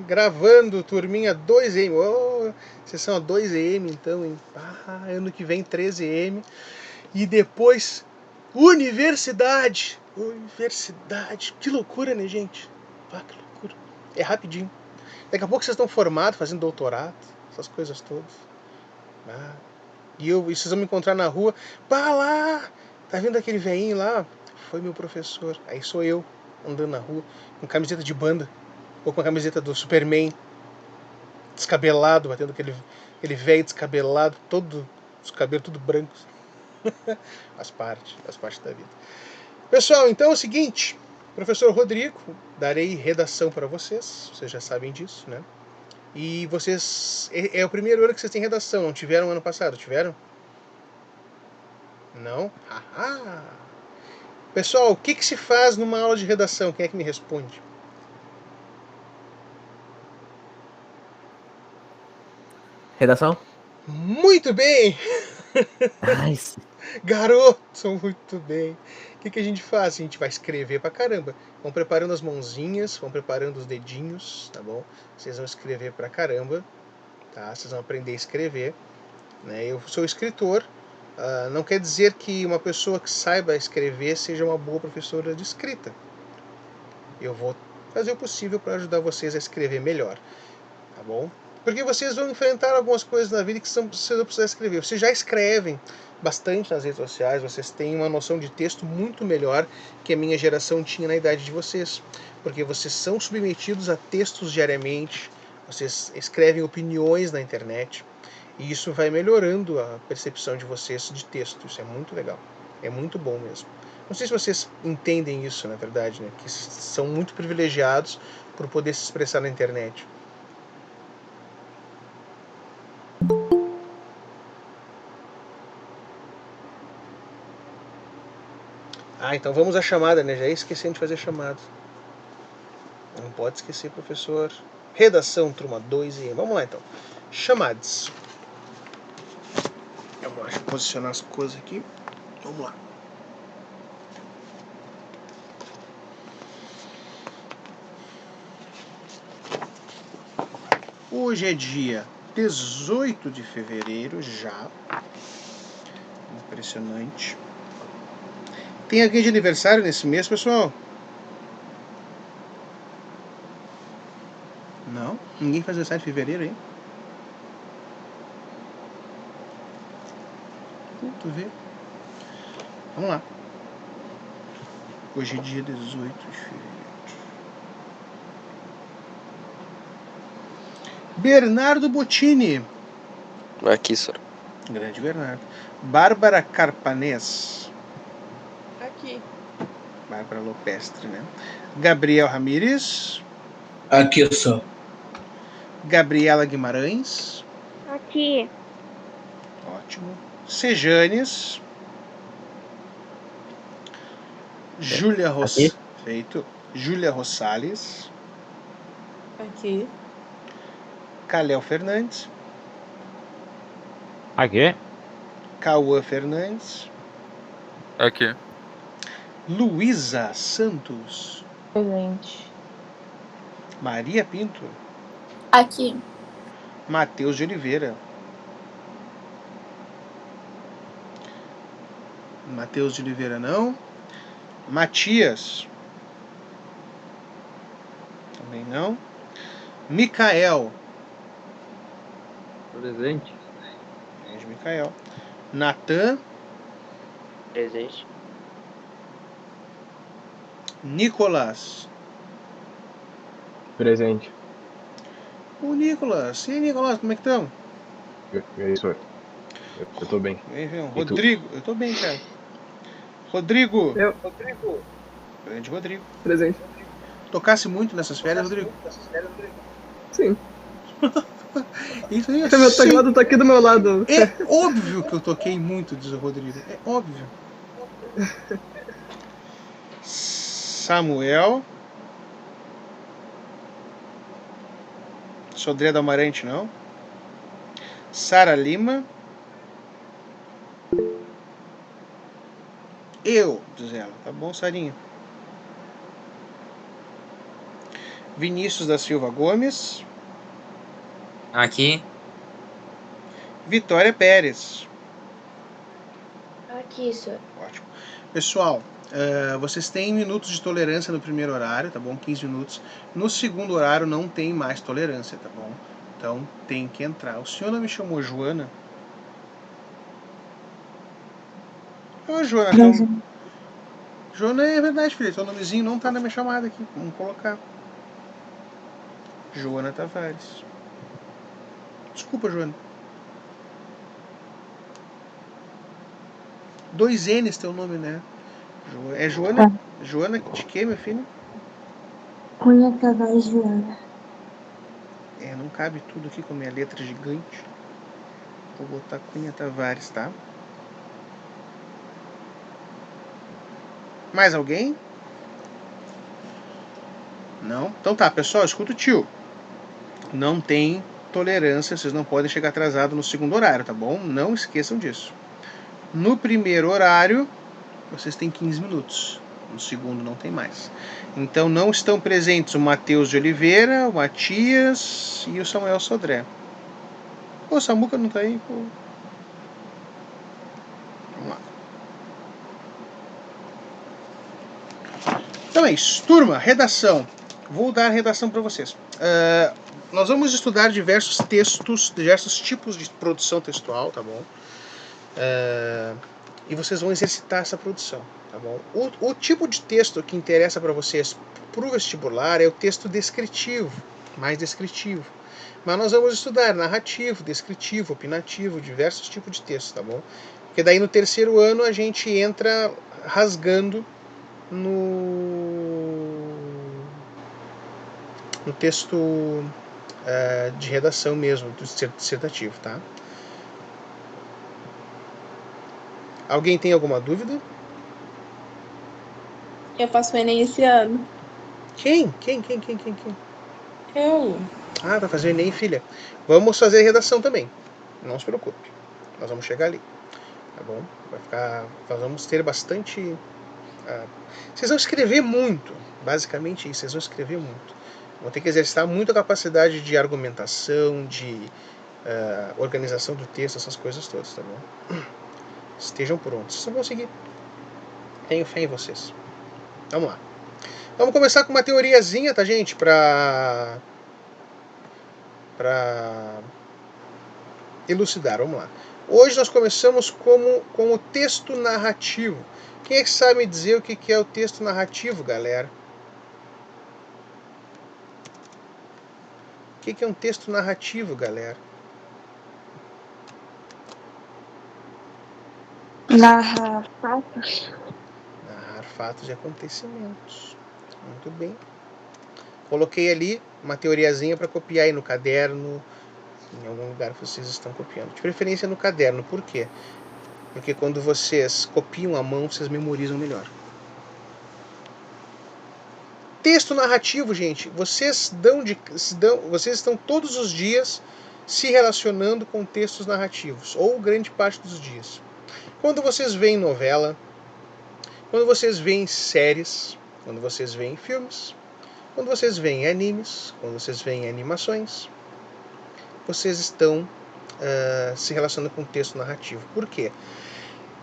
Gravando, turminha 2M. Oh, sessão 2M, então, hein? Ano que vem 13M. E depois, universidade. Universidade. Que loucura, né, gente? Que loucura. É rapidinho. Daqui a pouco vocês estão formados, fazendo doutorado, essas coisas todas. E vocês vão me encontrar na rua. Lá! Tá vendo aquele velhinho lá? Foi meu professor. Aí sou eu, andando na rua, com camiseta de banda. Ou com a camiseta do Superman, descabelado, batendo aquele velho descabelado, os cabelos tudo brancos. faz parte da vida. Pessoal, então é o seguinte, professor Rodrigo, darei redação para vocês já sabem disso, né? E vocês, é o primeiro ano que vocês têm redação, não tiveram ano passado, tiveram? Não? Pessoal, o que se faz numa aula de redação? Quem é que me responde? Redação? Muito bem! Nice. Garoto, muito bem. O que a gente faz? A gente vai escrever pra caramba. Vão preparando as mãozinhas, vão preparando os dedinhos, tá bom? Vocês vão escrever pra caramba, tá? Vocês vão aprender a escrever. Né? Eu sou escritor. Não quer dizer que uma pessoa que saiba escrever seja uma boa professora de escrita. Eu vou fazer o possível para ajudar vocês a escrever melhor, tá bom? Porque vocês vão enfrentar algumas coisas na vida que vocês vão precisar escrever. Vocês já escrevem bastante nas redes sociais, vocês têm uma noção de texto muito melhor que a minha geração tinha na idade de vocês. Porque vocês são submetidos a textos diariamente, vocês escrevem opiniões na internet, e isso vai melhorando a percepção de vocês de texto. Isso é muito legal, é muito bom mesmo. Não sei se vocês entendem isso, na verdade, né? Que são muito privilegiados por poder se expressar na internet. Então vamos à chamada, né? Já esquecendo de fazer a chamada. Não pode esquecer, professor. Redação, turma 2 e... Vamos lá, então. Chamadas. Deixa eu posicionar as coisas aqui. Vamos lá. Hoje é dia 18 de fevereiro já. Impressionante. Tem alguém de aniversário nesse mês, pessoal? Não? Ninguém faz aniversário em fevereiro, hein? Tu vê? Vamos lá. Hoje é dia 18 de fevereiro. Bernardo Bottini. Aqui, senhor. Grande Bernardo. Bárbara Carpanês. Aqui. Bárbara Lopestre, né? Gabriel Ramírez. Aqui, só. Gabriela Guimarães. Aqui. Ótimo. Sejanes. Júlia Feito. Júlia Rosales. Aqui. Calel Fernandes. Aqui. Cauã Fernandes. Aqui. Luísa Santos. Presente. Maria Pinto. Aqui. Matheus de Oliveira. Matheus de Oliveira não. Matias. Também não. Micael. Presente. Grande Micael. Natan. Presente. Nicolas. Presente. O Nicolas. E aí, Nicolas, como é que estão? E aí, senhor? Eu tô bem. Rodrigo. Eu tô bem, cara. Rodrigo. Rodrigo. Grande Rodrigo. Presente. Tocasse muito nessas férias, Rodrigo? Sim. Isso aí é Meu teclado tá aqui do meu lado. É óbvio que eu toquei muito, diz o Rodrigo. É óbvio. Samuel. Sodré do Amarante, não. Sara Lima. Eu, diz ela. Tá bom, Sarinha. Vinícius da Silva Gomes. Aqui. Vitória Pérez. Aqui, senhor. Ótimo. Pessoal, vocês têm minutos de tolerância no primeiro horário, tá bom? 15 minutos. No segundo horário não tem mais tolerância, tá bom? Então tem que entrar. O senhor não me chamou Joana? Ô, Joana, então... Joana, é verdade, filha. Teu nomezinho não tá na minha chamada aqui. Vamos colocar. Joana Tavares. Desculpa, Joana. 2 N's teu nome, né? É Joana? Joana de quê, meu filho? Cunha Tavares Joana. Não cabe tudo aqui com a minha letra gigante. Vou botar Cunha Tavares, tá? Mais alguém? Não? Então tá, pessoal, escuta o tio. Não tem tolerância, vocês não podem chegar atrasado no segundo horário, tá bom? Não esqueçam disso. No primeiro horário, vocês têm 15 minutos. No segundo não tem mais. Então não estão presentes o Matheus de Oliveira, o Matias e o Samuel Sodré. Pô, o Samuca não tá aí, pô. Vamos lá. Então é isso. Turma, redação. Vou dar a redação para vocês. Nós vamos estudar diversos textos, diversos tipos de produção textual, tá bom? E vocês vão exercitar essa produção, tá bom? O tipo de texto que interessa para vocês pro vestibular é o texto descritivo, mais descritivo. Mas nós vamos estudar narrativo, descritivo, opinativo, diversos tipos de texto, tá bom? Porque daí no terceiro ano a gente entra rasgando no texto de redação mesmo, do dissertativo, tá? Alguém tem alguma dúvida? Eu faço o Enem esse ano. Quem? Eu. Ah, vai fazer o Enem, filha. Vamos fazer a redação também. Não se preocupe. Nós vamos chegar ali. Tá bom? Nós vamos ter bastante... vocês vão escrever muito. Basicamente isso, vocês vão escrever muito. Vão ter que exercitar muito a capacidade de argumentação, de organização do texto, essas coisas todas, tá bom? Estejam prontos. Vocês vão conseguir. Tenho fé em vocês. Vamos lá. Vamos começar com uma teoriazinha, tá, gente? Pra elucidar. Vamos lá. Hoje nós começamos com o texto narrativo. Quem é que sabe me dizer o que é o texto narrativo, galera? O que é um texto narrativo, galera? Narrar fatos. Narrar fatos e acontecimentos. Muito bem. Coloquei ali uma teoriazinha para copiar aí no caderno, em algum lugar que vocês estão copiando. De preferência no caderno. Por quê? Porque quando vocês copiam à mão, vocês memorizam melhor. Texto narrativo, gente. Vocês estão todos os dias se relacionando com textos narrativos, ou grande parte dos dias. Quando vocês veem novela, quando vocês veem séries, quando vocês veem filmes, quando vocês veem animes, quando vocês veem animações, vocês estão se relacionando com texto narrativo. Por quê?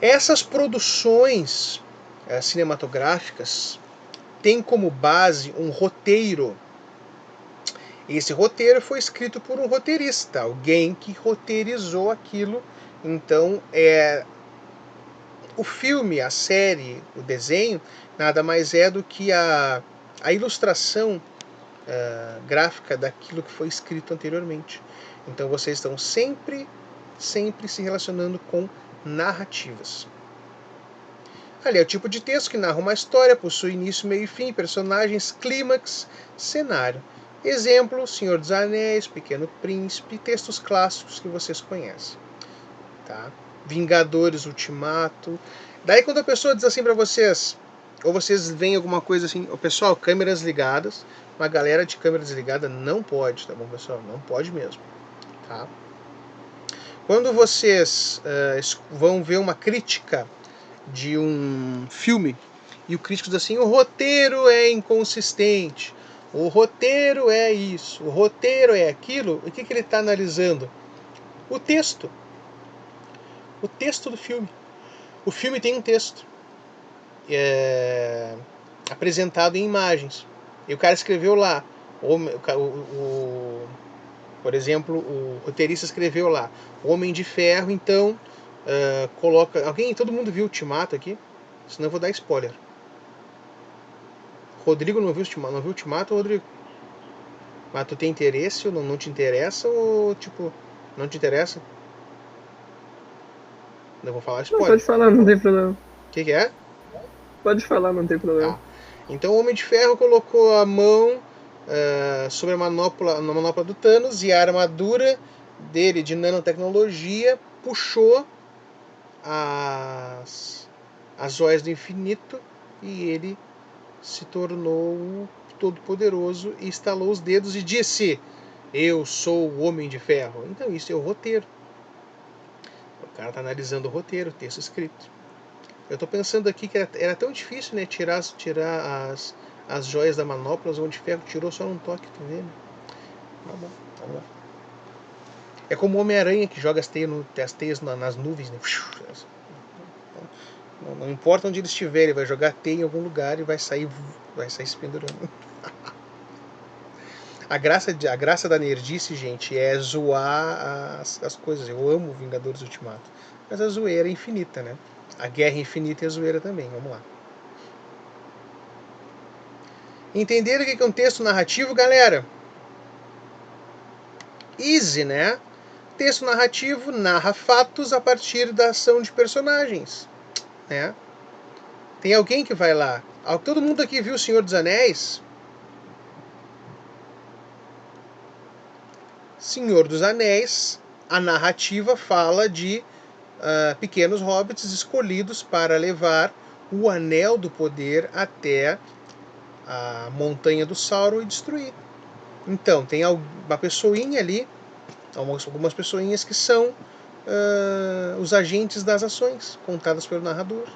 Essas produções cinematográficas têm como base um roteiro. Esse roteiro foi escrito por um roteirista, alguém que roteirizou aquilo. Então, o filme, a série, o desenho, nada mais é do que a ilustração gráfica daquilo que foi escrito anteriormente. Então vocês estão sempre se relacionando com narrativas. Ali é o tipo de texto que narra uma história, possui início, meio e fim, personagens, clímax, cenário. Exemplo, Senhor dos Anéis, Pequeno Príncipe, textos clássicos que vocês conhecem. Tá? Vingadores, Ultimato. Daí quando a pessoa diz assim para vocês, ou vocês veem alguma coisa assim, o pessoal, câmeras ligadas, uma galera de câmera desligada não pode, tá bom, pessoal? Não pode mesmo. Tá? Quando vocês vão ver uma crítica de um filme e o crítico diz assim, o roteiro é inconsistente, O roteiro é isso, o roteiro é aquilo. O que ele está analisando? O texto. O texto do filme. O filme tem um texto apresentado em imagens. E o cara escreveu lá. Por exemplo, o roteirista escreveu lá Homem de Ferro, então coloca... Todo mundo viu o Ultimato aqui? Senão eu vou dar spoiler. Rodrigo não viu o Ultimato, Rodrigo? Mas tu tem interesse ou não te interessa? Ou tipo, não te interessa? Não vou falar spoiler. Não, pode falar, não tem problema. O que é? Pode falar, não tem problema. Então o Homem de Ferro colocou a mão sobre a manopla do Thanos e a armadura dele de nanotecnologia puxou as joias do infinito e ele se tornou todo-poderoso e estalou os dedos e disse: eu sou o Homem de Ferro. Então isso é o roteiro. O cara está analisando o roteiro, o texto escrito. Eu estou pensando aqui que era tão difícil, né, tirar as joias da manopla. O Homem de Ferro tirou só num toque, tu vê, né? Tá bom, vamos lá. É como o Homem-Aranha que joga as teias nas nuvens, né? Não importa onde ele estiver, ele vai jogar teia em algum lugar e vai sair se pendurando. A graça da nerdice, gente, é zoar as coisas. Eu amo Vingadores Ultimato. Mas a zoeira é infinita, né? A guerra infinita é a zoeira também. Vamos lá. Entenderam o que é um texto narrativo, galera? Easy, né? Texto narrativo narra fatos a partir da ação de personagens, né? Tem alguém que vai lá. Todo mundo aqui viu O Senhor dos Anéis? Senhor dos Anéis, a narrativa fala de pequenos hobbits escolhidos para levar o Anel do Poder até a Montanha do Sauron e destruir. Então, tem uma pessoinha ali, algumas pessoinhas que são os agentes das ações, contadas pelo narrador.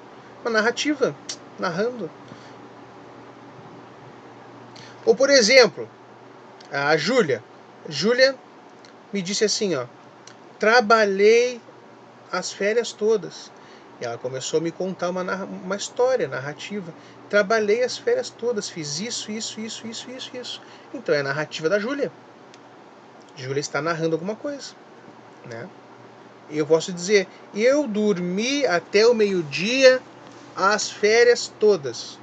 Uma narrativa, narrando. Ou, por exemplo, a Júlia. Júlia me disse assim, ó: trabalhei as férias todas. E ela começou a me contar uma história narrativa. Trabalhei as férias todas, fiz isso. Então é a narrativa da Júlia. Júlia está narrando alguma coisa, né? Eu posso dizer: eu dormi até o meio-dia as férias todas.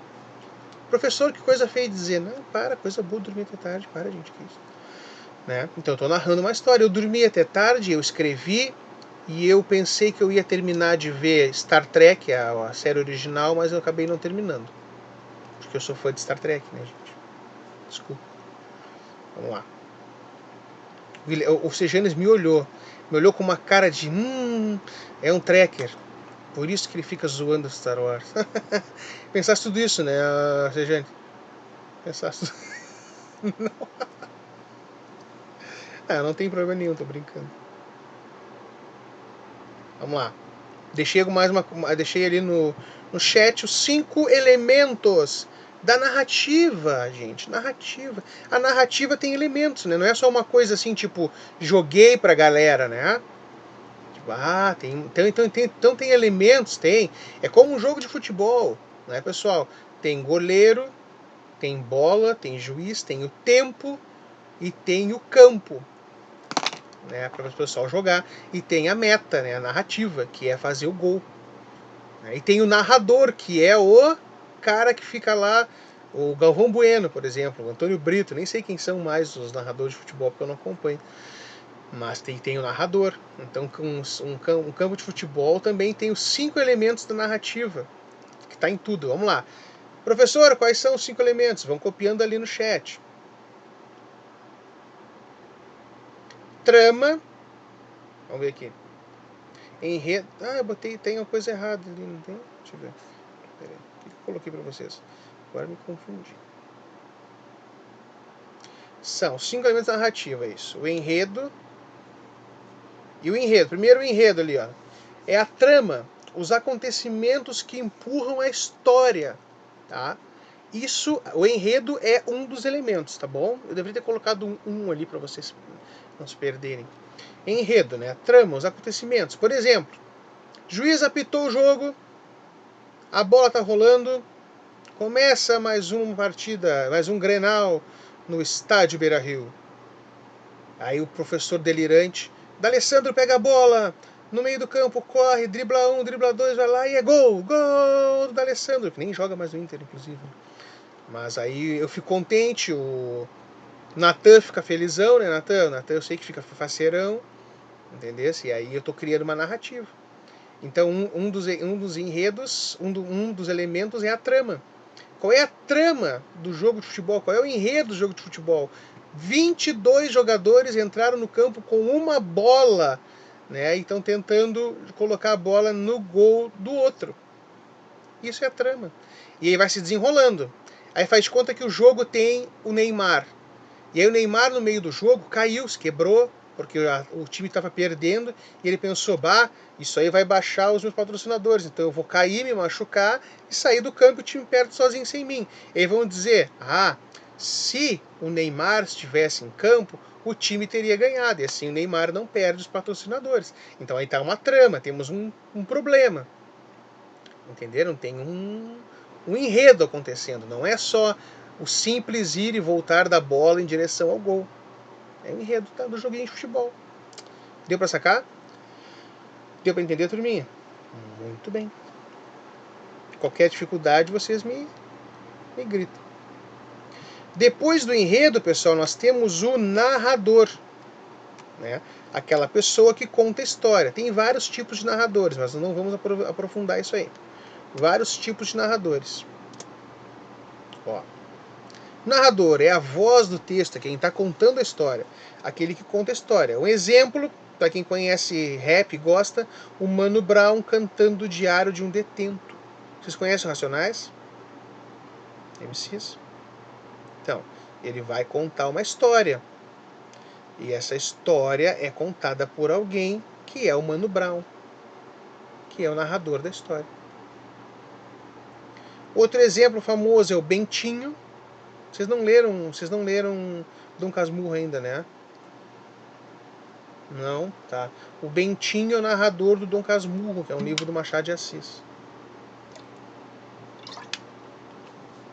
Professor, que coisa feia de dizer. Não, coisa boa dormir até tarde. Gente, que isso. Né? Então eu estou narrando uma história. Eu dormi até tarde, eu escrevi, e eu pensei que eu ia terminar de ver Star Trek, a série original, mas eu acabei não terminando. Porque eu sou fã de Star Trek, né, gente? Desculpa. Vamos lá. O Sejanes me olhou com uma cara de é um trekker. Por isso que ele fica zoando Star Wars. Pensaste tudo isso, né, Sejanes? Pensaste tudo... não tem problema nenhum, tô brincando. Vamos lá. Deixei ali no chat os 5 elementos da narrativa, gente. Narrativa. A narrativa tem elementos, né? Não é só uma coisa assim, tipo, joguei pra galera, né? Tipo, então tem elementos, tem. É como um jogo de futebol, né, pessoal? Tem goleiro, tem bola, tem juiz, tem o tempo e tem o campo, né, para o pessoal jogar. E tem a meta, né, a narrativa, que é fazer o gol. E tem o narrador, que é o cara que fica lá, o Galvão Bueno, por exemplo, o Antônio Brito. Nem sei quem são mais os narradores de futebol, porque eu não acompanho. Mas tem o narrador. Então, um campo de futebol também tem os 5 elementos da narrativa, que está em tudo. Vamos lá. Professor, quais são os 5 elementos? Vão copiando ali no chat. Trama. Vamos ver aqui. Enredo. Eu tem uma coisa errada ali, não tem? Deixa eu ver. Pera aí. O que eu coloquei para vocês? Agora me confundi. São 5 elementos da narrativa, isso. O enredo. E o enredo. Primeiro o enredo ali, ó. É a trama. Os acontecimentos que empurram a história, tá? Isso, o enredo é um dos elementos, tá bom? Eu deveria ter colocado um ali para vocês não se perderem. Enredo, né? Trama, os acontecimentos. Por exemplo, juiz apitou o jogo, a bola tá rolando, começa mais uma partida, mais um Grenal no estádio Beira-Rio. Aí o professor delirante, D'Alessandro pega a bola, no meio do campo, corre, dribla 1, dribla 2, vai lá e é gol! Gol do D'Alessandro, que nem joga mais no Inter, inclusive. Mas aí eu fico contente, o Natan fica felizão, né, Natan? O Natan eu sei que fica faceirão, entendeu? E aí eu tô criando uma narrativa. Então um dos enredos, um dos elementos é a trama. Qual é a trama do jogo de futebol? Qual é o enredo do jogo de futebol? 22 jogadores entraram no campo com uma bola, né? E estão tentando colocar a bola no gol do outro. Isso é a trama. E aí vai se desenrolando. Aí faz de conta que o jogo tem o Neymar. E aí o Neymar no meio do jogo caiu, se quebrou, porque o time estava perdendo, e ele pensou, isso aí vai baixar os meus patrocinadores, então eu vou cair, me machucar e sair do campo e o time perde sozinho sem mim. E aí vão dizer, se o Neymar estivesse em campo, o time teria ganhado, e assim o Neymar não perde os patrocinadores. Então aí está uma trama, temos um problema. Entenderam? Tem um enredo acontecendo, não é só o simples ir e voltar da bola em direção ao gol. É o enredo do joguinho de futebol. Deu pra sacar? Deu pra entender, turminha? Muito bem. Qualquer dificuldade, vocês me gritam. Depois do enredo, pessoal, nós temos o narrador. Né? Aquela pessoa que conta a história. Tem vários tipos de narradores, mas não vamos aprofundar isso aí. Vários tipos de narradores. Ó. Narrador é a voz do texto, é quem está contando a história, aquele que conta a história. Um exemplo, para quem conhece rap e gosta, o Mano Brown cantando o diário de um detento. Vocês conhecem o Racionais? MCs? Então, ele vai contar uma história. E essa história é contada por alguém que é o Mano Brown, que é o narrador da história. Outro exemplo famoso é o Bentinho. Vocês não leram Dom Casmurro ainda, né? Não, tá. O Bentinho é o narrador do Dom Casmurro, que é um livro do Machado de Assis.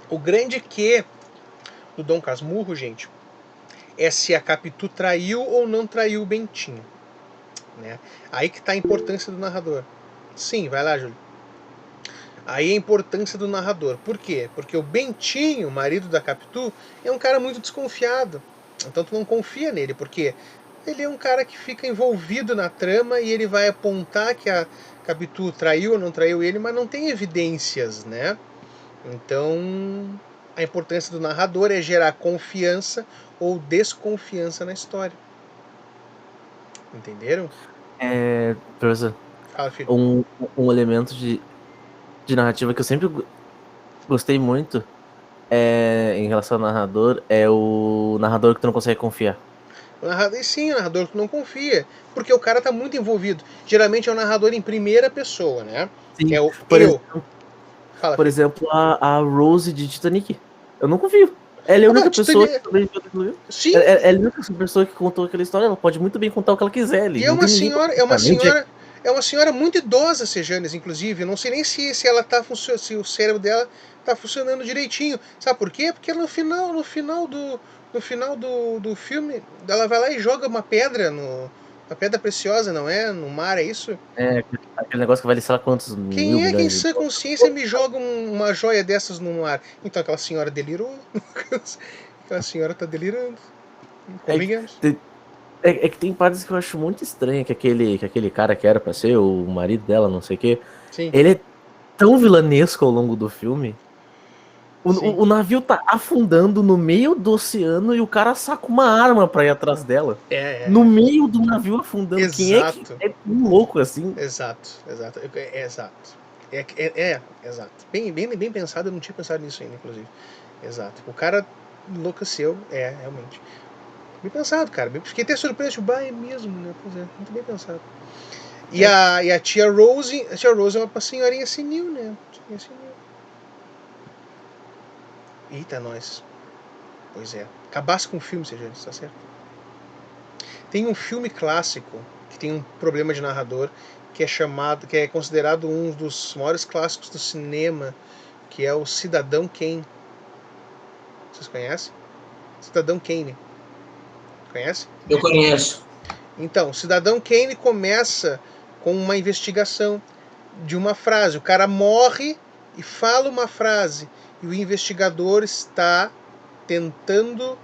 O grande quê do Dom Casmurro, gente, é se a Capitu traiu ou não traiu o Bentinho. Né? Aí que está a importância do narrador. Sim, vai lá, Júlio. Aí a importância do narrador. Por quê? Porque o Bentinho, marido da Capitu, é um cara muito desconfiado. Então tu não confia nele, porque ele é um cara que fica envolvido na trama e ele vai apontar que a Capitu traiu ou não traiu ele, mas não tem evidências, né? Então a importância do narrador é gerar confiança ou desconfiança na história. Entenderam? Professor, Fala, filho. um elemento de narrativa que eu sempre gostei muito em relação ao narrador é o narrador que tu não consegue confiar. O narrador que tu não confia, porque o cara tá muito envolvido. Geralmente é o narrador em primeira pessoa, né? Sim, Que é o por exemplo, a Rose de Titanic. Eu não confio. Ela é a única pessoa que Sim. Ela é a única pessoa que contou aquela história. Ela pode muito bem contar o que ela quiser ali. E é uma senhora muito idosa, Sejanes, inclusive. Eu não sei nem se ela tá se o cérebro dela tá funcionando direitinho. Sabe por quê? Porque no final do filme, ela vai lá e joga uma pedra uma pedra preciosa, não é? No mar, é isso? É, aquele negócio que vale, sei lá quantos Quem é que em sã consciência me joga uma joia dessas no mar? Então aquela senhora delirou. Aquela senhora tá delirando. Convenhamos. É que tem partes que eu acho muito estranho, que aquele cara que era pra ser o marido dela, não sei o quê. Sim. Ele é tão vilanesco ao longo do filme. O navio tá afundando no meio do oceano e o cara saca uma arma pra ir atrás dela. No meio do navio afundando. Exato. Quem é que é tão louco assim? Exato. Exato. Bem pensado, eu não tinha pensado nisso ainda, inclusive. Exato. O cara enlouqueceu, realmente. Bem pensado, cara. Fiquei até surpreso, é mesmo, né? Pois é, muito bem pensado. E a tia Rose é uma senhorinha senil, né? Eita, nós. Pois é. Acabasse com o filme, seja, tá certo? Tem um filme clássico que tem um problema de narrador que é considerado um dos maiores clássicos do cinema, que é o Cidadão Kane. Vocês conhecem? Cidadão Kane. Conhece? Eu conheço. Então, Cidadão Kane começa com uma investigação de uma frase. O cara morre e fala uma frase. E o investigador está tentando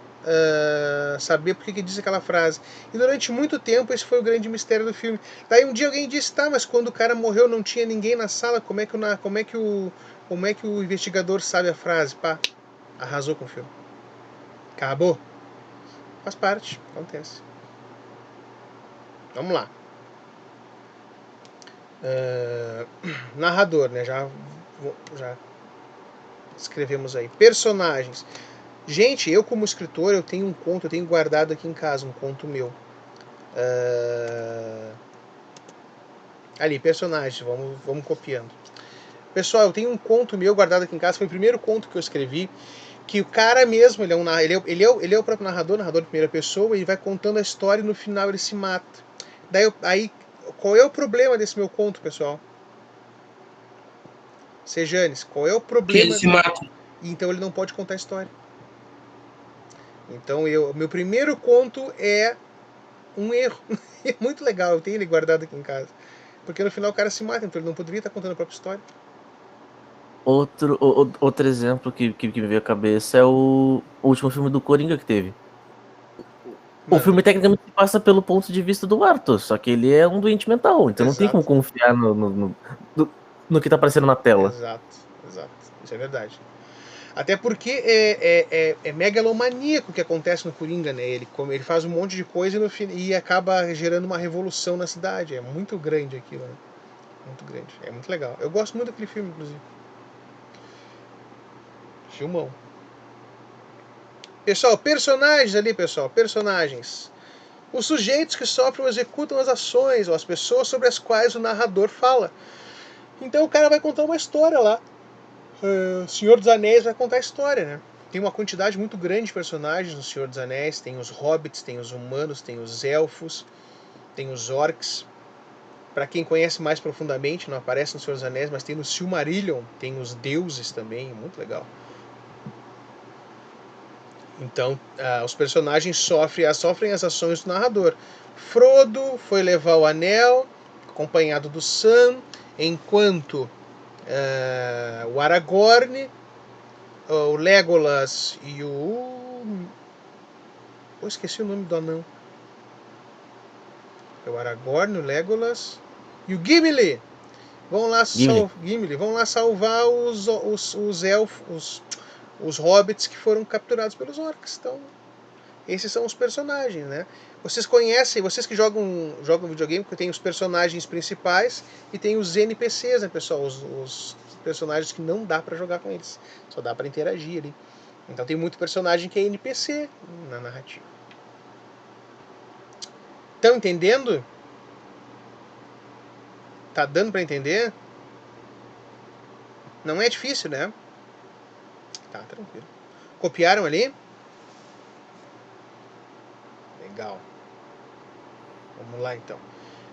saber por que disse aquela frase. E durante muito tempo esse foi o grande mistério do filme. Daí um dia alguém disse, tá, mas quando o cara morreu não tinha ninguém na sala, como é que o investigador sabe a frase? Pá, arrasou com o filme. Acabou. Faz parte, acontece. Vamos lá. Narrador, né? Já escrevemos aí. Personagens. Gente, eu como escritor, eu tenho um conto, eu tenho guardado aqui em casa, um conto meu. Ali, personagens, vamos copiando. Pessoal, eu tenho um conto meu guardado aqui em casa, foi o primeiro conto que eu escrevi, que o cara mesmo, ele é o próprio narrador de primeira pessoa, ele vai contando a história e no final ele se mata. Aí, qual é o problema desse meu conto, pessoal? Sejanes, qual é o problema? Que ele se mata. Então ele não pode contar a história. Então, meu primeiro conto é um erro. É muito legal, eu tenho ele guardado aqui em casa. Porque no final o cara se mata, então ele não poderia estar contando a própria história. Outro exemplo que me veio à cabeça é o último filme do Coringa que teve. O filme tecnicamente passa pelo ponto de vista do Arthur, só que ele é um doente mental, então não tem como confiar no que tá aparecendo na tela. Exato. Isso é verdade. Até porque é megalomaníaco o que acontece no Coringa, né? Ele faz um monte de coisa e acaba gerando uma revolução na cidade. É muito grande aquilo, né? Muito grande. É muito legal. Eu gosto muito daquele filme, inclusive. Filmão. Pessoal, personagens ali, pessoal. Personagens. Os sujeitos que sofrem ou executam as ações, ou as pessoas sobre as quais o narrador fala. Então o cara vai contar uma história lá. Senhor dos Anéis vai contar a história, né? Tem uma quantidade muito grande de personagens no Senhor dos Anéis. Tem os hobbits, tem os humanos, tem os elfos, tem os orcs. Para quem conhece mais profundamente, não aparece no Senhor dos Anéis, mas tem no Silmarillion, tem os deuses também, muito legal. Então, os personagens sofrem as ações do narrador. Frodo foi levar o anel, acompanhado do Sam, enquanto o Aragorn, o Legolas e eu esqueci o nome do anão. É o Aragorn, o Legolas e o Gimli. Vão lá salvar os elfos, os hobbits que foram capturados pelos orcs. Então, esses são os personagens, né? Vocês que jogam videogame, porque tem os personagens principais e tem os NPCs, né, pessoal? Os personagens que não dá pra jogar com eles. Só dá pra interagir ali. Então tem muito personagem que é NPC na narrativa. Estão entendendo? Tá dando pra entender? Não é difícil, né? Tá, tranquilo. Copiaram ali? Legal. Vamos lá, então.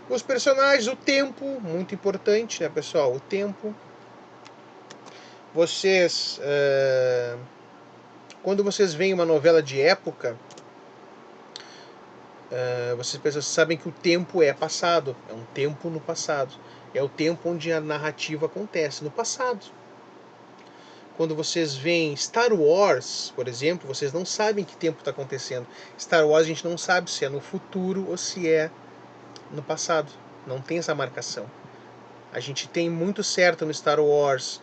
Os personagens, o tempo, muito importante, né, pessoal? O tempo. Vocês... quando vocês veem uma novela de época, vocês sabem que o tempo é passado. É um tempo no passado. É o tempo onde a narrativa acontece, no passado. Quando vocês veem Star Wars, por exemplo, vocês não sabem que tempo está acontecendo. Star Wars a gente não sabe se é no futuro ou se é no passado. Não tem essa marcação. A gente tem muito certo no Star Wars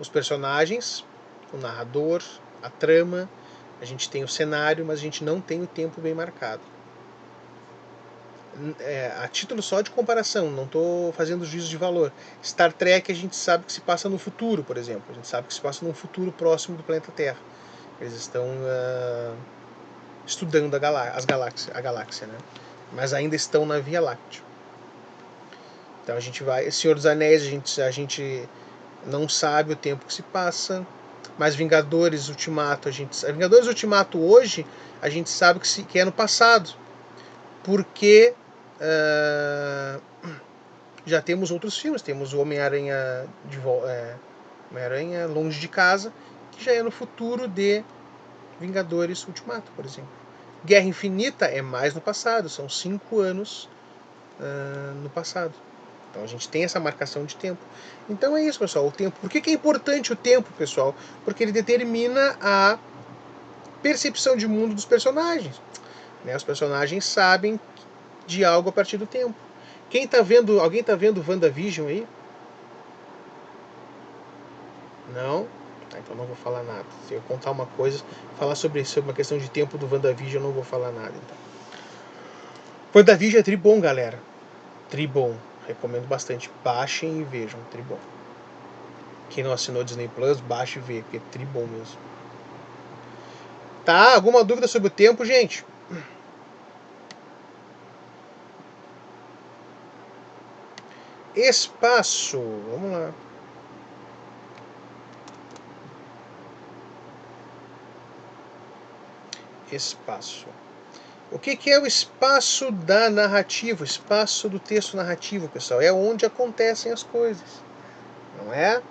os personagens, o narrador, a trama. A gente tem o cenário, mas a gente não tem o tempo bem marcado. A título só de comparação, não estou fazendo juízo de valor. Star Trek a gente sabe que se passa no futuro, por exemplo. A gente sabe que se passa num futuro próximo do planeta Terra. Eles estão estudando a galáxia, né? Mas ainda estão na Via Láctea. Então a gente vai... Senhor dos Anéis, a gente não sabe o tempo que se passa. Mas Vingadores Ultimato, Vingadores Ultimato hoje, a gente sabe que é no passado. Porque já temos outros filmes. Temos o Homem-Aranha Homem-Aranha Longe de Casa, que já é no futuro de Vingadores Ultimato, por exemplo. Guerra Infinita é mais no passado, são 5 anos no passado. Então a gente tem essa marcação de tempo. Então é isso, pessoal, o tempo. Por que é importante o tempo, pessoal? Porque ele determina a percepção de mundo dos personagens. Né? Os personagens sabem de algo a partir do tempo. Alguém tá vendo WandaVision aí? Não? Então não vou falar nada. Se eu contar uma coisa, falar sobre uma questão de tempo do WandaVision, eu não vou falar nada. Então. WandaVision é tribom, galera. Tribom. Recomendo bastante. Baixem e vejam. Tribom. Quem não assinou Disney Plus, baixe e vê, porque é tribom mesmo. Tá? Alguma dúvida sobre o tempo, gente? Espaço. Vamos lá. Espaço. O que é o espaço da narrativa? O espaço do texto narrativo, pessoal? É onde acontecem as coisas. Não é?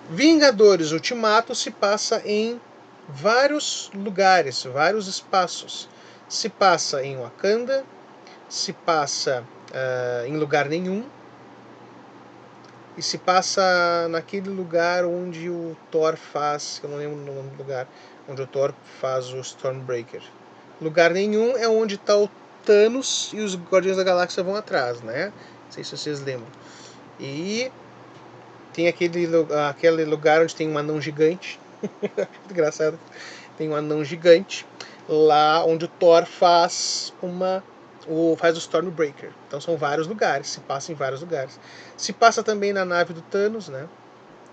Vingadores Ultimato se passa em vários lugares, vários espaços. Se passa em Wakanda, se passa em lugar nenhum, e se passa naquele lugar onde o Thor faz, eu não lembro o nome do lugar, onde o Thor faz o Stormbreaker. Lugar nenhum é onde está o Thanos e os Guardiões da Galáxia vão atrás, né? Não sei se vocês lembram. E tem aquele lugar onde tem um anão gigante. Muito engraçado. Tem um anão gigante lá onde o Thor faz o Stormbreaker. Então são vários lugares, se passa em vários lugares. Se passa também na nave do Thanos, né?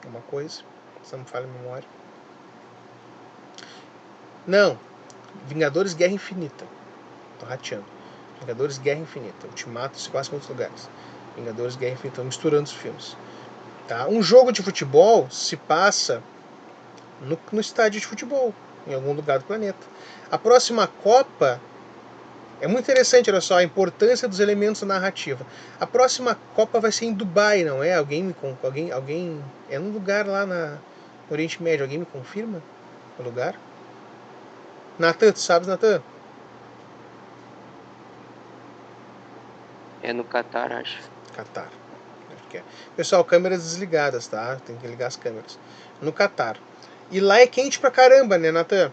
Uma coisa, se não me falha a memória. Não, Vingadores Guerra Infinita. Tô rateando. Vingadores Guerra Infinita. Ultimato se passa em outros lugares. Vingadores Guerra Infinita. Tô misturando os filmes. Tá? Um jogo de futebol se passa no estádio de futebol, em algum lugar do planeta. A próxima Copa é muito interessante, olha só, a importância dos elementos da narrativa. A próxima Copa vai ser em Dubai, não é? Alguém é num lugar lá no Oriente Médio. Alguém me confirma o lugar? Natan, tu sabes, Natan? É no Catar, acho. Catar. Pessoal, câmeras desligadas, tá? Tem que ligar as câmeras. No Catar. E lá é quente pra caramba, né, Natan?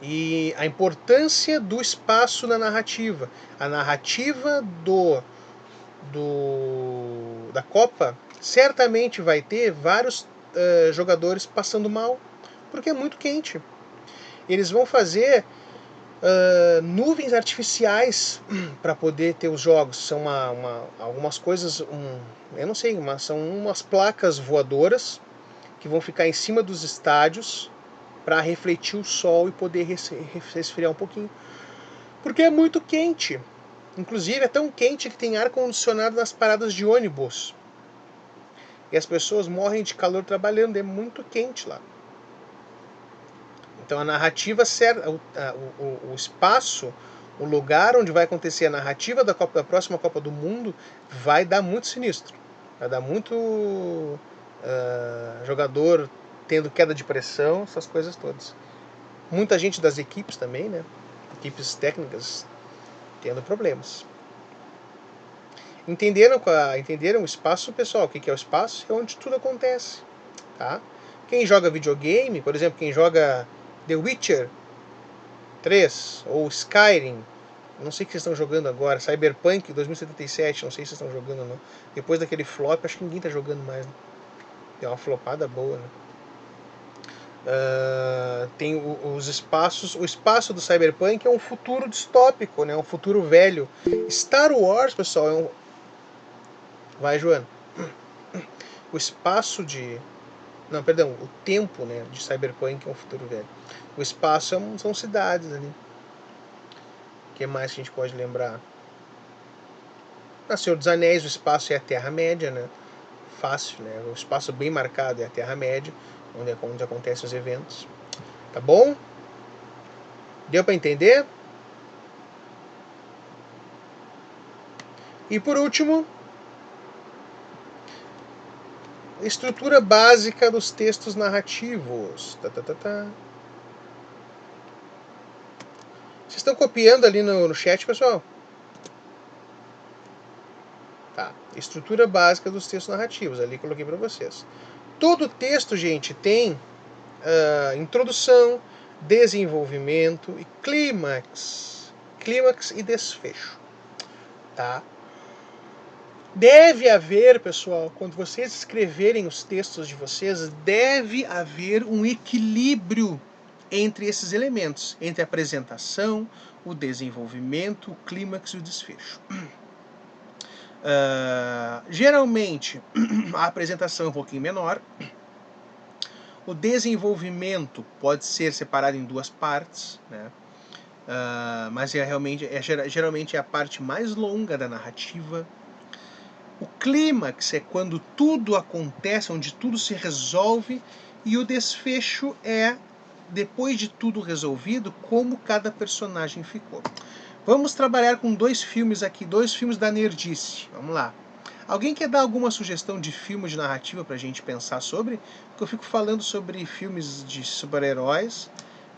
E a importância do espaço na narrativa. A narrativa da Copa certamente vai ter vários jogadores passando mal, porque é muito quente. Eles vão fazer nuvens artificiais para poder ter os jogos. São algumas coisas, eu não sei, são umas placas voadoras que vão ficar em cima dos estádios para refletir o sol e poder resfriar um pouquinho. Porque é muito quente. Inclusive é tão quente que tem ar-condicionado nas paradas de ônibus. E as pessoas morrem de calor trabalhando, é muito quente lá. Então a narrativa, o espaço, o lugar onde vai acontecer a narrativa da próxima Copa do Mundo vai dar muito sinistro. Vai dar muito jogador tendo queda de pressão, essas coisas todas. Muita gente das equipes também, né? Equipes técnicas tendo problemas. Entenderam o espaço, pessoal? O que é o espaço? É onde tudo acontece. Tá? Quem joga videogame, por exemplo, quem joga The Witcher 3 ou Skyrim, não sei o que vocês estão jogando agora, Cyberpunk 2077, não sei se vocês estão jogando ou não. Depois daquele flop, acho que ninguém está jogando mais. Né? Deu uma flopada boa, né? Tem os espaços. O espaço do Cyberpunk é um futuro distópico, né? Um futuro velho. Star Wars, pessoal, vai, Joana. O espaço o tempo, né, de Cyberpunk é um futuro velho. O espaço são cidades ali. O que mais que a gente pode lembrar? Na Senhor dos Anéis, o espaço é a Terra-média, né? Fácil, né? O espaço bem marcado é a Terra-média, onde acontecem os eventos. Tá bom? Deu para entender? E por último, estrutura básica dos textos narrativos. Vocês estão copiando ali no chat, pessoal? Tá. Estrutura básica dos textos narrativos. Ali coloquei para vocês. Todo texto, gente, tem introdução, desenvolvimento e clímax. Clímax e desfecho. Tá? Deve haver, pessoal, quando vocês escreverem os textos de vocês, deve haver um equilíbrio entre esses elementos, entre a apresentação, o desenvolvimento, o clímax e o desfecho. Geralmente, a apresentação é um pouquinho menor. O desenvolvimento pode ser separado em duas partes, né? Mas geralmente é a parte mais longa da narrativa. O clímax é quando tudo acontece, onde tudo se resolve, e o desfecho é, depois de tudo resolvido, como cada personagem ficou. Vamos trabalhar com 2 filmes aqui, 2 filmes da Nerdice. Vamos lá. Alguém quer dar alguma sugestão de filme de narrativa pra gente pensar sobre? Porque eu fico falando sobre filmes de super-heróis,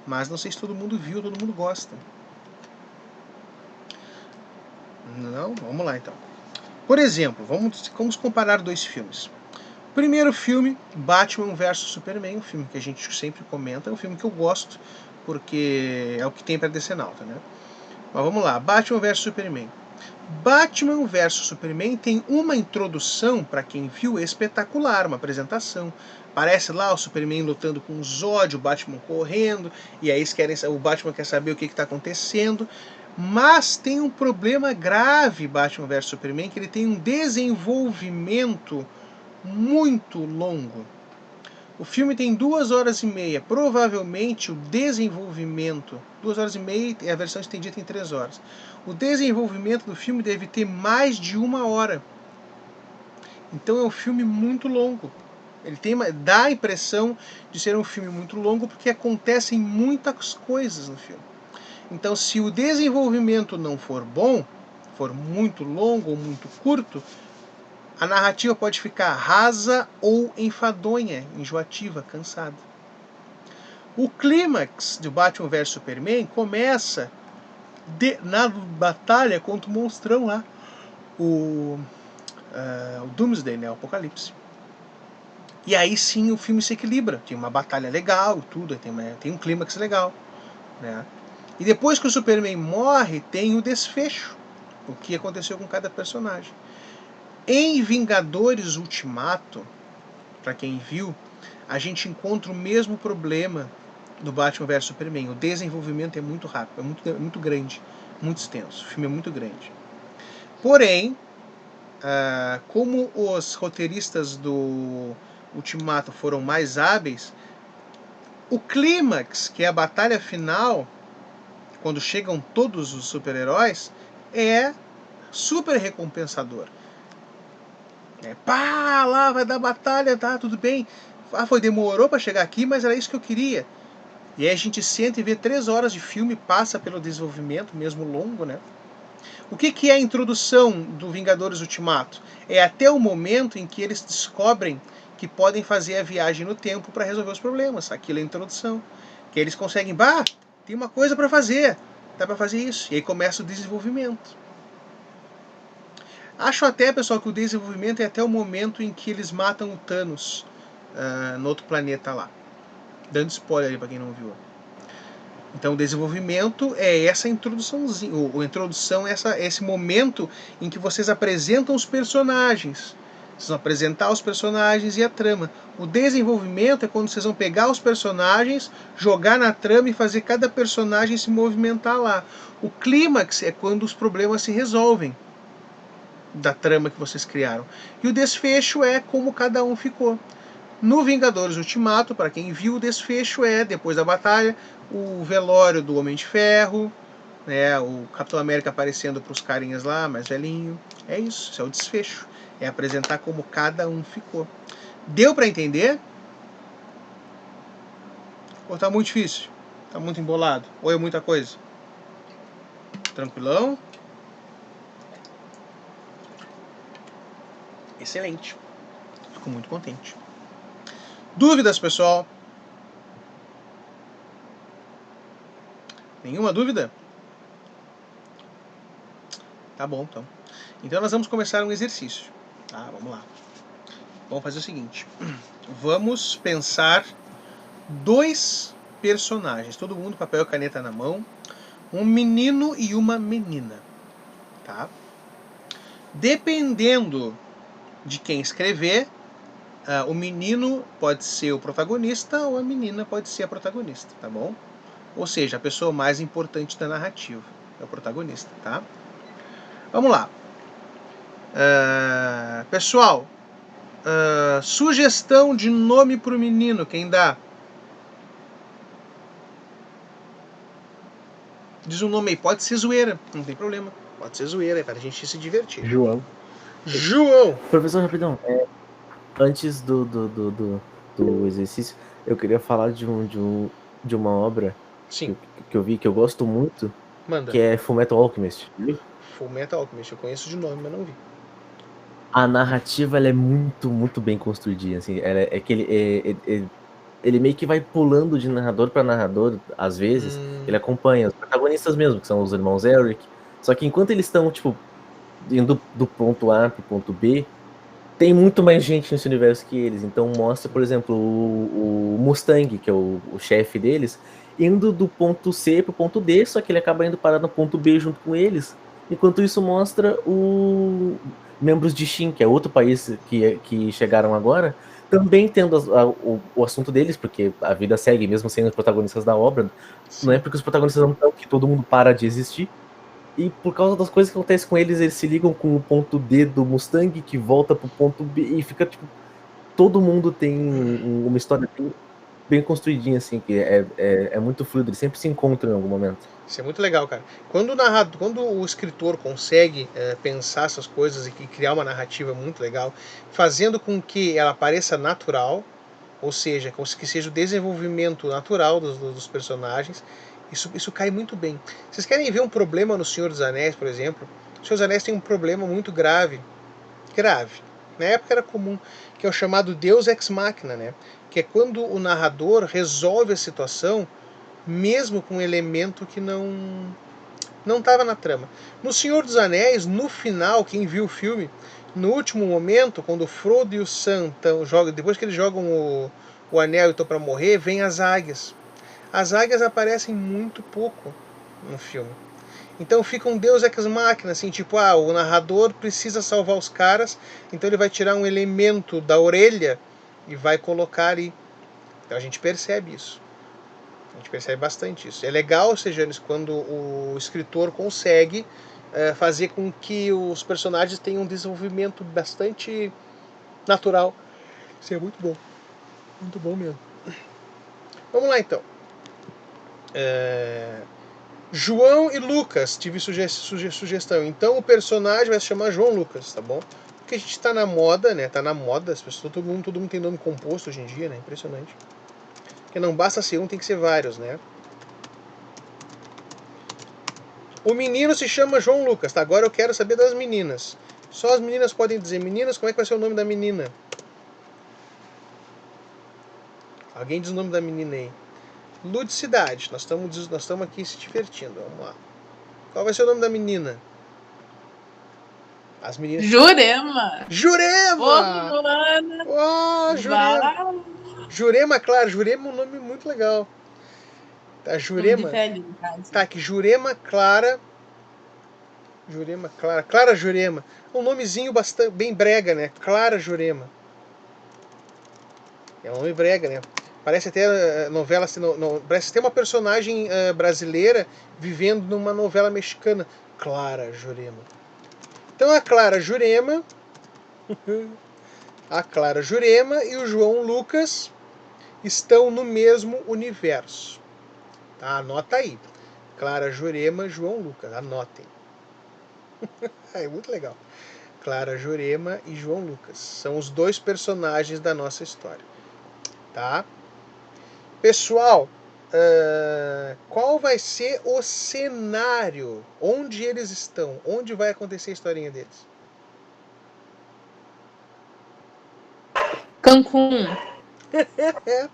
mas não sei se todo mundo viu, todo mundo gosta. Não? Vamos lá então. Por exemplo, vamos comparar 2 filmes. O primeiro filme, Batman vs Superman, um filme que a gente sempre comenta, é um filme que eu gosto, porque é o que tem para Decenalta, né? Mas vamos lá, Batman vs Superman. Batman vs Superman tem uma introdução, para quem viu, espetacular, uma apresentação. Parece lá o Superman lutando com o Zod, o Batman correndo, e aí o Batman quer saber o que está acontecendo. Mas tem um problema grave, Batman vs Superman, que ele tem um desenvolvimento muito longo. O filme tem 2 horas e meia. Provavelmente o desenvolvimento... 2 horas e meia e a versão estendida em 3 horas. O desenvolvimento do filme deve ter mais de 1 hora. Então é um filme muito longo. Ele dá a impressão de ser um filme muito longo porque acontecem muitas coisas no filme. Então, se o desenvolvimento não for bom, for muito longo ou muito curto, a narrativa pode ficar rasa ou enfadonha, enjoativa, cansada. O clímax de Batman vs Superman começa na batalha contra o monstrão lá, o Doomsday, né, o Apocalipse. E aí sim o filme se equilibra, tem uma batalha legal, tudo, tem um clímax legal, né? E depois que o Superman morre, tem o desfecho, o que aconteceu com cada personagem. Em Vingadores Ultimato, para quem viu, a gente encontra o mesmo problema do Batman vs Superman. O desenvolvimento é muito rápido, é muito grande, muito extenso. O filme é muito grande. Porém, como os roteiristas do Ultimato foram mais hábeis, o clímax, que é a batalha final, quando chegam todos os super-heróis, é super recompensador. Pá, lá vai dar batalha, tá, tudo bem. Demorou para chegar aqui, mas era isso que eu queria. E aí a gente senta e vê 3 horas de filme, passa pelo desenvolvimento, mesmo longo, né? O que é a introdução do Vingadores Ultimato? É até o momento em que eles descobrem que podem fazer a viagem no tempo para resolver os problemas. Aquilo é a introdução. Que eles conseguem, tem uma coisa para fazer, dá para fazer isso. E aí começa o desenvolvimento. Acho até, pessoal, que o desenvolvimento é até o momento em que eles matam o Thanos no outro planeta lá. Dando spoiler aí para quem não viu. Então o desenvolvimento é essa introduçãozinha. A introdução é esse momento em que vocês apresentam os personagens. Vocês vão apresentar os personagens e a trama. O desenvolvimento é quando vocês vão pegar os personagens, jogar na trama e fazer cada personagem se movimentar lá. O clímax é quando os problemas se resolvem da trama que vocês criaram. E o desfecho é como cada um ficou. No Vingadores Ultimato, para quem viu, o desfecho é, depois da batalha, o velório do Homem de Ferro, né, o Capitão América aparecendo para os carinhas lá, mais velhinho. É isso, isso é o desfecho. É apresentar como cada um ficou. Deu para entender? Ou tá muito difícil? Tá muito embolado? Ou é muita coisa? Tranquilão? Excelente. Fico muito contente. Dúvidas, pessoal? Nenhuma dúvida? Tá bom, então. Então nós vamos começar um exercício. Tá, vamos lá. Vamos fazer o seguinte. Vamos pensar 2 personagens. Todo mundo, papel e caneta na mão. Um menino e uma menina. Tá? Dependendo de quem escrever, o menino pode ser o protagonista ou a menina pode ser a protagonista, tá bom? Ou seja, a pessoa mais importante da narrativa é o protagonista, tá? Vamos lá. Pessoal, sugestão de nome para o menino, quem dá? Diz um nome aí, pode ser zoeira, não tem problema. Pode ser zoeira, é para a gente se divertir. João. João! Professor, rapidão, antes do exercício, eu queria falar de uma obra Sim. Que eu vi, que eu gosto muito, Manda. que é Fullmetal Alchemist. Fullmetal Alchemist, eu conheço de nome, mas não vi. A narrativa, ela é muito, muito bem construidinha, assim, ele meio que vai pulando de narrador para narrador, às vezes, ele acompanha os protagonistas mesmo, que são os irmãos Eric, só que enquanto eles estão, tipo, indo do ponto A pro ponto B, tem muito mais gente nesse universo que eles, então mostra, por exemplo, o Mustang, que é o chefe deles, indo do ponto C pro ponto D, só que ele acaba indo parar no ponto B junto com eles, enquanto isso mostra membros de Shin, que é outro país que chegaram agora, também tendo o assunto deles, porque a vida segue, mesmo sendo os protagonistas da obra. Sim. Não é porque os protagonistas não estão que todo mundo para de existir. E por causa das coisas que acontecem com eles, eles se ligam com o ponto D do Mustang, que volta pro ponto B, e fica, tipo, todo mundo tem uma história bem construidinha, assim, que é muito fluido, eles sempre se encontram em algum momento. Isso é muito legal, cara. Quando o escritor consegue pensar essas coisas e criar uma narrativa muito legal, fazendo com que ela pareça natural, ou seja, que seja o desenvolvimento natural dos personagens, isso cai muito bem. Vocês querem ver um problema no Senhor dos Anéis, por exemplo? O Senhor dos Anéis tem um problema muito grave. Na época era comum, que é o chamado Deus Ex Machina, né? Que é quando o narrador resolve a situação mesmo com um elemento que não estava na trama. No Senhor dos Anéis, no final, quem viu o filme, no último momento, quando o Frodo e o Sam depois que eles jogam o anel e estão para morrer, vem as águias. As águias aparecem muito pouco no filme. Então fica um Deus Ex Machina, assim, tipo, o narrador precisa salvar os caras, então ele vai tirar um elemento da orelha e vai colocar ali. Então a gente percebe isso. A gente percebe bastante isso. É legal, Sejanes, quando o escritor consegue fazer com que os personagens tenham um desenvolvimento bastante natural. Isso é muito bom. Muito bom mesmo. Vamos lá, então. João e Lucas, tive sugestão. Então o personagem vai se chamar João Lucas, tá bom? Porque a gente tá na moda, né? Tá na moda, as pessoas, todo mundo tem nome composto hoje em dia, né? Impressionante. Porque não basta ser um, tem que ser vários, né? O menino se chama João Lucas, tá? Agora eu quero saber das meninas. Só as meninas podem dizer. Meninas, como é que vai ser o nome da menina? Alguém diz o nome da menina aí. Ludicidade. Nós estamos aqui se divertindo. Vamos lá. Qual vai ser o nome da menina? As meninas. Jurema! Jurema! Ô, Luana! Oh, Jurema! Jurema, claro. Jurema é um nome muito legal. Tá, Jurema. Tá, aqui, Jurema Clara. Clara Jurema. Um nomezinho bem brega, né? Clara Jurema. É um nome brega, né? Parece até novela, parece até uma personagem brasileira vivendo numa novela mexicana. Clara Jurema. Então a Clara Jurema e o João Lucas estão no mesmo universo. Tá? Anota aí. Clara Jurema, João Lucas. Anotem. É muito legal. Clara Jurema e João Lucas. São os 2 personagens da nossa história. Tá? Pessoal, qual vai ser o cenário? Onde eles estão? Onde vai acontecer a historinha deles? Cancún.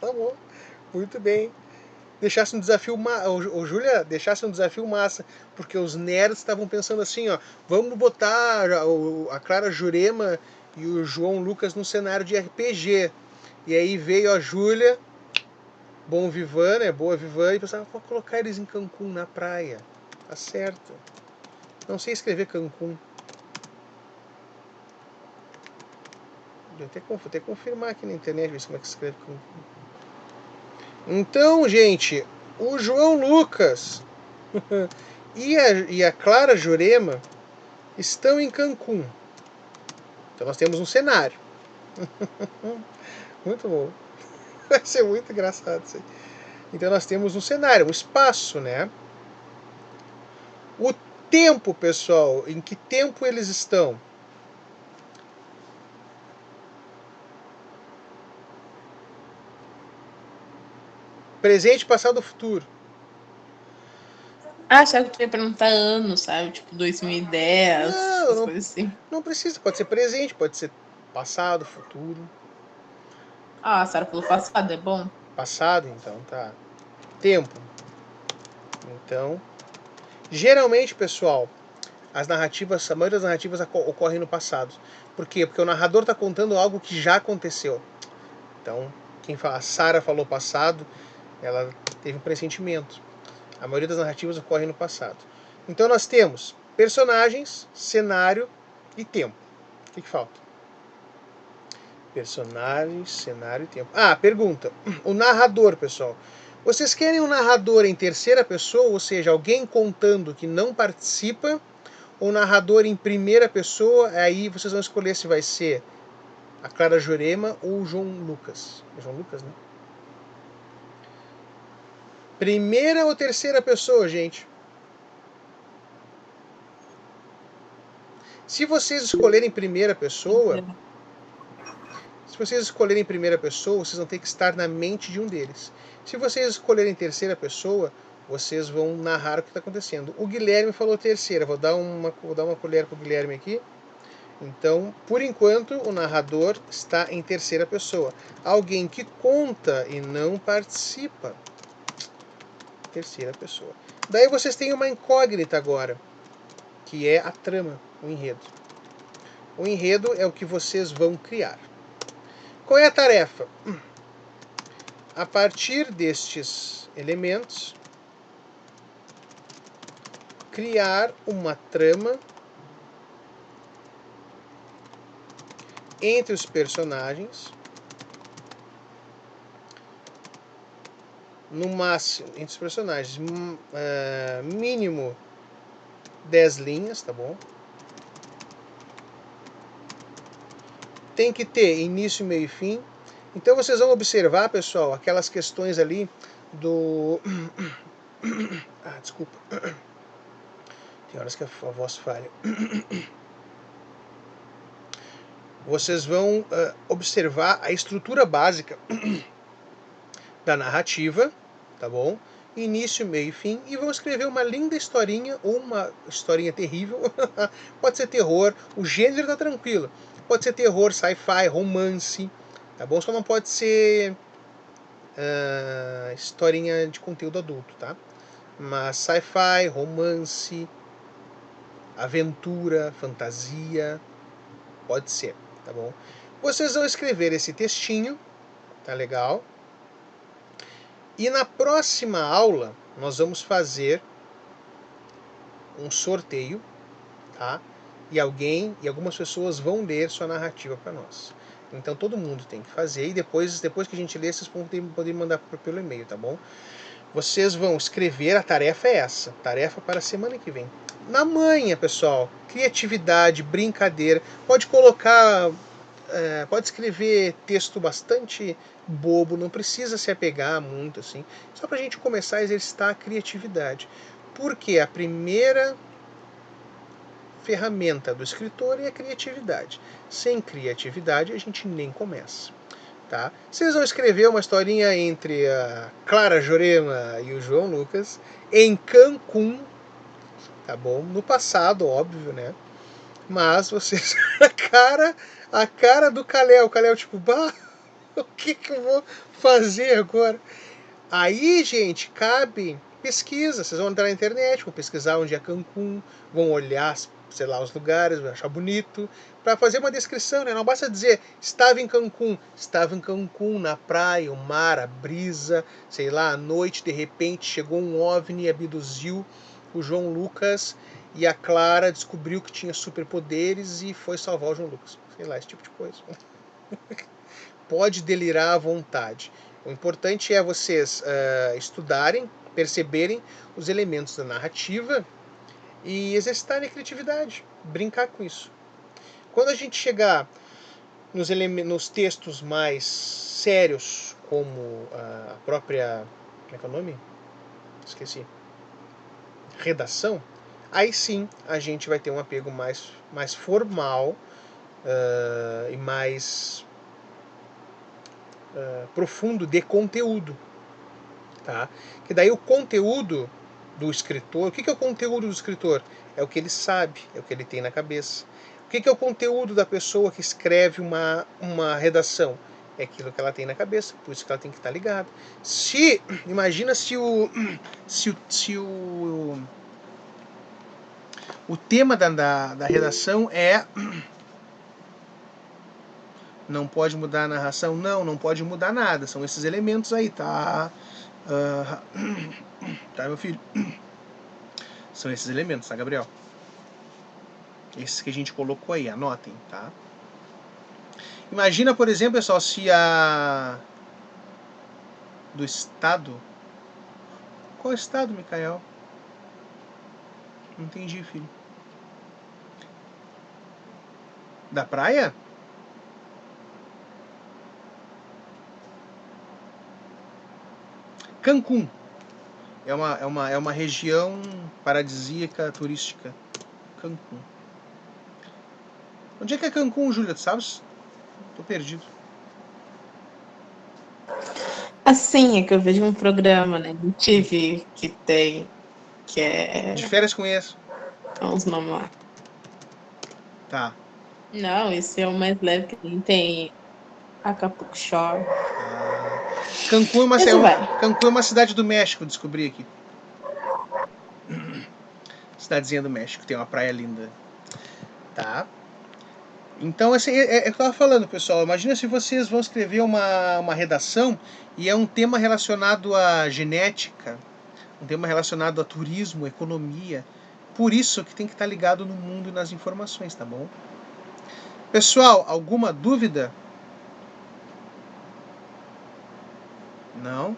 Tá bom. Muito bem. Deixasse um desafio Júlia, deixasse um desafio massa, porque os nerds estavam pensando assim, ó, vamos botar a Clara Jurema e o João Lucas num cenário de RPG. E aí veio a Júlia, Bom Vivan, né? Boa Vivan, e pensava, vou colocar eles em Cancún, na praia. Tá certo. Não sei escrever Cancún. Vou até confirmar aqui na internet, ver como é que se escreve Cancún. Então, gente, o João Lucas e a Clara Jurema estão em Cancún. Então nós temos um cenário. Muito bom. Vai ser muito engraçado isso aí. Então nós temos um cenário, um espaço, né? O tempo, pessoal, em que tempo eles estão? Presente, passado ou futuro? Achava que tu ia perguntar anos, sabe? Tipo 2010, essas coisas assim. Não precisa, pode ser presente, pode ser passado, futuro. Ah, a Sarah falou passado, é bom? Passado, então, tá. Tempo. Então, geralmente, pessoal, a maioria das narrativas ocorrem no passado. Por quê? Porque o narrador está contando algo que já aconteceu. Então, quem fala, a Sarah falou passado, ela teve um pressentimento. A maioria das narrativas ocorre no passado. Então nós temos personagens, cenário e tempo. O que falta? Personagens, cenário e tempo. Ah, pergunta. O narrador, pessoal. Vocês querem um narrador em terceira pessoa, ou seja, alguém contando que não participa, ou narrador em primeira pessoa? Aí vocês vão escolher se vai ser a Clara Jurema ou o João Lucas. É João Lucas, né? Primeira ou terceira pessoa, gente? Se vocês escolherem primeira pessoa, vocês vão ter que estar na mente de um deles. Se vocês escolherem terceira pessoa, vocês vão narrar o que está acontecendo. O Guilherme falou terceira, vou dar uma colher para o Guilherme aqui. Então, por enquanto, o narrador está em terceira pessoa. Alguém que conta e não participa. Terceira pessoa. Daí vocês têm uma incógnita agora, que é a trama, o enredo. O enredo é o que vocês vão criar. Qual é a tarefa? A partir destes elementos, criar uma trama entre os personagens, no máximo, entre os personagens, mínimo 10 linhas, tá bom? Tem que ter início, meio e fim. Então vocês vão observar, pessoal, aquelas questões ali do... desculpa. Tem horas que a voz falha. Vocês vão observar a estrutura básica da narrativa, tá bom? Início, meio e fim, e vão escrever uma linda historinha ou uma historinha terrível. Pode ser terror, o gênero tá tranquilo. Pode ser terror, sci-fi, romance, tá bom? Só não pode ser historinha de conteúdo adulto, tá? Mas sci-fi, romance, aventura, fantasia, pode ser, tá bom? Vocês vão escrever esse textinho, tá legal? E na próxima aula nós vamos fazer um sorteio, tá? E algumas pessoas vão ler sua narrativa para nós. Então todo mundo tem que fazer e depois que a gente ler, vocês vão poder mandar pelo e-mail, tá bom? Vocês vão escrever, a tarefa é essa, tarefa para a semana que vem. Na manhã, pessoal, criatividade, brincadeira, pode colocar, pode escrever texto bastante bobo, não precisa se apegar muito assim, só para a gente começar a exercitar a criatividade. Porque a primeira ferramenta do escritor é a criatividade. Sem criatividade a gente nem começa. Tá? Vocês vão escrever uma historinha entre a Clara Jurema e o João Lucas em Cancún, tá bom? No passado, óbvio, né? Mas vocês... a cara do Kalel. O Kalel tipo, bah, o que eu vou fazer agora? Aí, gente, cabe pesquisa. Vocês vão entrar na internet, vão pesquisar onde é Cancún, vão olhar, sei lá, os lugares, vão achar bonito, para fazer uma descrição, né? Não basta dizer, estava em Cancún, na praia, o mar, a brisa, sei lá, à noite, de repente, chegou um OVNI e abduziu o João Lucas, e a Clara descobriu que tinha superpoderes e foi salvar o João Lucas. Sei lá, esse tipo de coisa. Pode delirar à vontade. O importante é vocês estudarem, perceberem os elementos da narrativa e exercitarem a criatividade, brincar com isso. Quando a gente chegar nos textos mais sérios, como a própria... Como é que é o nome? Esqueci. Redação. Aí sim a gente vai ter um apego mais formal e mais profundo de conteúdo. Tá? Que daí o conteúdo do escritor... O que é o conteúdo do escritor? É o que ele sabe, é o que ele tem na cabeça. O que é o conteúdo da pessoa que escreve uma redação? É aquilo que ela tem na cabeça, por isso que ela tem que estar ligada. Imagina se o tema da redação é... Não pode mudar a narração? Não pode mudar nada. São esses elementos aí, tá? Tá, meu filho? São esses elementos, tá, Gabriel? Esses que a gente colocou aí, anotem, tá? Imagina, por exemplo, pessoal, se a... do estado... Qual estado, Micael? Não entendi, filho. Da praia? Cancún. É uma região paradisíaca, turística. Cancún. Onde é que é Cancún, Júlia? Tu sabes? Tô perdido. Assim, é que eu vejo um programa, né, de TV que tem, que é... De férias conheço. Uns nomes lá. Tá. Não, esse é o mais leve que tem Acapulco Shore. Cancún é uma cidade do México, descobri aqui. Cidadezinha do México, tem uma praia linda. Tá? Então, assim, é o que eu estava falando, pessoal. Imagina se vocês vão escrever uma redação e é um tema relacionado à genética, um tema relacionado a turismo, economia. Por isso que tem que estar ligado no mundo e nas informações, tá bom? Pessoal, alguma dúvida? Não?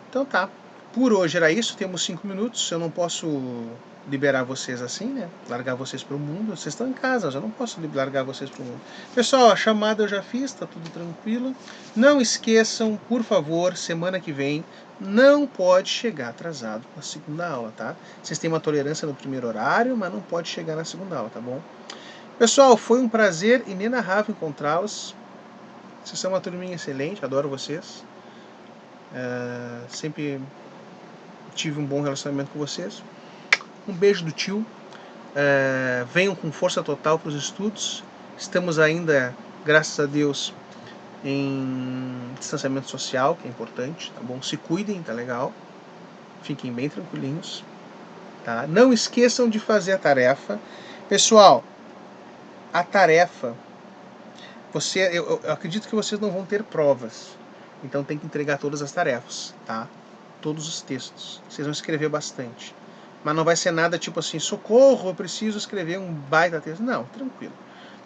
Então tá. Por hoje era isso, temos 5 minutos. Eu não posso liberar vocês assim, né? Largar vocês pro mundo. Vocês estão em casa, eu não posso largar vocês pro mundo. Pessoal, a chamada eu já fiz, tá tudo tranquilo. Não esqueçam, por favor, semana que vem não pode chegar atrasado na segunda aula, tá? Vocês têm uma tolerância no primeiro horário, mas não pode chegar na segunda aula, tá bom? Pessoal, foi um prazer inenarrável encontrá-los. Vocês são uma turminha excelente, adoro vocês. Sempre tive um bom relacionamento com vocês. Um beijo do tio. Venham com força total para os estudos. Estamos ainda, graças a Deus, em distanciamento social, que é importante, tá bom? Se cuidem, tá legal? Fiquem bem tranquilinhos, tá? Não esqueçam de fazer a tarefa. Pessoal, a tarefa... Eu acredito que vocês não vão ter provas. Então tem que entregar todas as tarefas, tá? Todos os textos. Vocês vão escrever bastante. Mas não vai ser nada tipo assim, socorro, eu preciso escrever um baita texto. Não, tranquilo.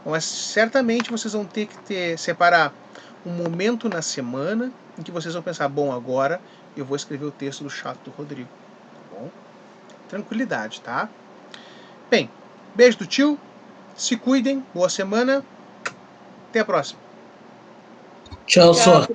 Mas certamente vocês vão ter que separar um momento na semana em que vocês vão pensar, bom, agora eu vou escrever o texto do chato do Rodrigo. Tá bom? Tranquilidade, tá? Bem, beijo do tio. Se cuidem. Boa semana. Até a próxima. Tchau, só.